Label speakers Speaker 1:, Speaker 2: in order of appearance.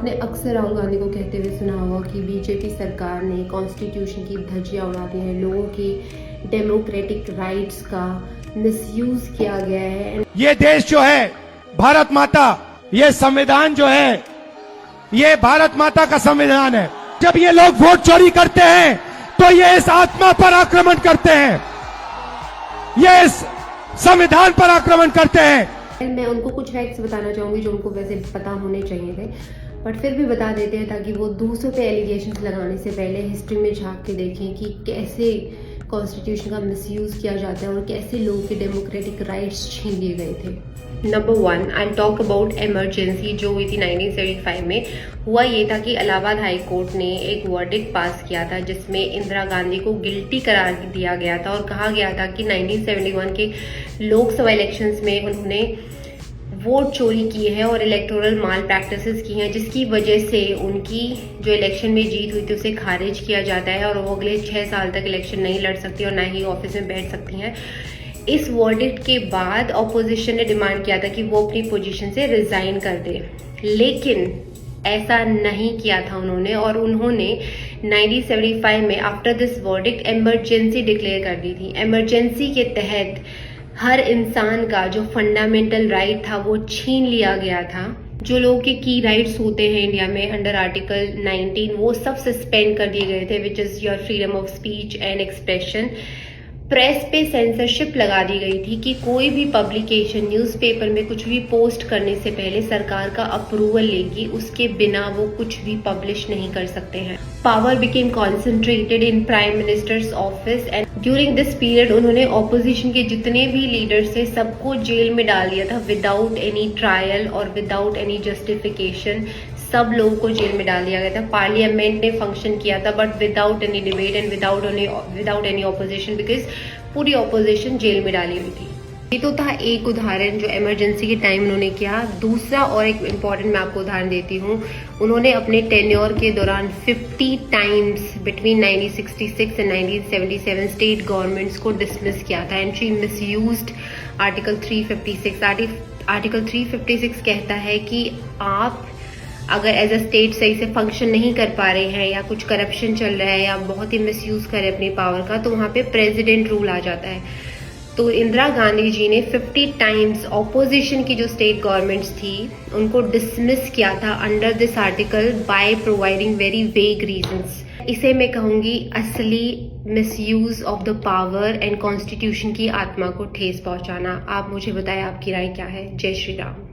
Speaker 1: आपने अक्सर राहुल गांधी को कहते हुए सुना होगा कि बीजेपी सरकार ने कॉन्स्टिट्यूशन की धज्जियां उड़ा दी हैं, लोगों की डेमोक्रेटिक राइट्स का मिसयूज किया गया है।
Speaker 2: ये देश जो है भारत माता, ये संविधान जो है ये भारत माता का संविधान है। जब ये लोग वोट चोरी करते हैं तो ये इस आत्मा पर आक्रमण करते हैं, ये इस संविधान पर आक्रमण करते हैं।
Speaker 1: मैं उनको कुछ फैक्ट्स बताना चाहूंगी जो उनको वैसे पता होने चाहिए थे, बट फिर भी बता देते हैं ताकि वो दूसरों पे एलिगेशंस लगाने से पहले हिस्ट्री में झांक के देखें कि कैसे कॉन्स्टिट्यूशन का मिसयूज किया जाता है और कैसे लोगों के डेमोक्रेटिक राइट्स छीन लिए गए थे। Number 1, I talk about emergency जो हुई थी 1975 में। हुआ ये था कि इलाहाबाद हाई कोर्ट ने एक वर्डिक्ट पास किया था जिसमें इंदिरा गांधी को गिल्टी करार दिया गया था और कहा गया था कि 1971 के लोकसभा इलेक्शंस में उन्होंने वोट चोरी की है और इलेक्टोरल माल प्रैक्टिसेस की हैं, जिसकी वजह से उनकी जो इलेक्शन में जीत हुई थी उसे खारिज किया जाता है और वो अगले 6 साल तक इलेक्शन नहीं लड़ सकती और ना ही ऑफिस में बैठ सकती हैं। इस वर्डिक्ट के बाद ऑपोजिशन ने डिमांड किया था कि वो अपनी पोजीशन से रिजाइन कर दे, लेकिन ऐसा नहीं किया था उन्होंने और उन्होंने 1975 में after this verdict emergency declare कर दी थी। इमरजेंसी के तहत हर इंसान का जो फंडामेंटल राइट था वो छीन लिया गया था। जो लोगों के की राइट्स होते हैं इंडिया में अंडर आर्टिकल 19 वो सब सस्पेंड कर दिए गए थे, which is your freedom of speech and expression. Press पे सेंसरशिप लगा दी गई थी कि कोई भी पब्लिकेशन न्यूज़पेपर में कुछ भी पोस्ट करने से पहले सरकार का अप्रूवल लेगी, उसके बिना वो कुछ भी पब्लिश नहीं कर सकते हैं। Power became concentrated in prime minister's office and during this period उन्होंने ऑपोजिशन के जितने भी लीडर्स थे सबको जेल में डाल दिया था विदाउट एनी ट्रायल और विदाउट एनी जस्टिफिकेशन। सब लोगों को जेल में डाल दिया गया था। पार्लियामेंट ने फंक्शन किया था but without any debate and without any opposition, because पूरी ऑपोजिशन जेल में डाली हुई थी। ये तो था एक उदाहरण जो इमरजेंसी के टाइम उन्होंने किया। दूसरा और एक इम्पॉर्टेंट मैं आपको उदाहरण देती हूँ। उन्होंने अपने टेन्योर के दौरान 50 times between 1966 and 1977 state governments को डिसमिस किया था and she misused article 356। Article 356 कहता है कि आप अगर एज अ स्टेट सही से फंक्शन नहीं कर पा रहे हैं या कुछ करप्शन चल रहा है या बहुत ही मिसयूज कर रहे हैं अपनी पावर का, तो वहां पे प्रेसिडेंट रूल आ जाता है। तो इंदिरा गांधी जी ने 50 टाइम्स ऑपोजिशन की जो स्टेट गवर्नमेंट्स थी उनको डिसमिस किया था under this article by providing very vague reasons. इसे मैं कहूंगी असली misuse of the power and constitution की आत्मा को ठेस पहुंचाना। आप मुझे बताएं आपकी राय क्या है। जय श्री राम।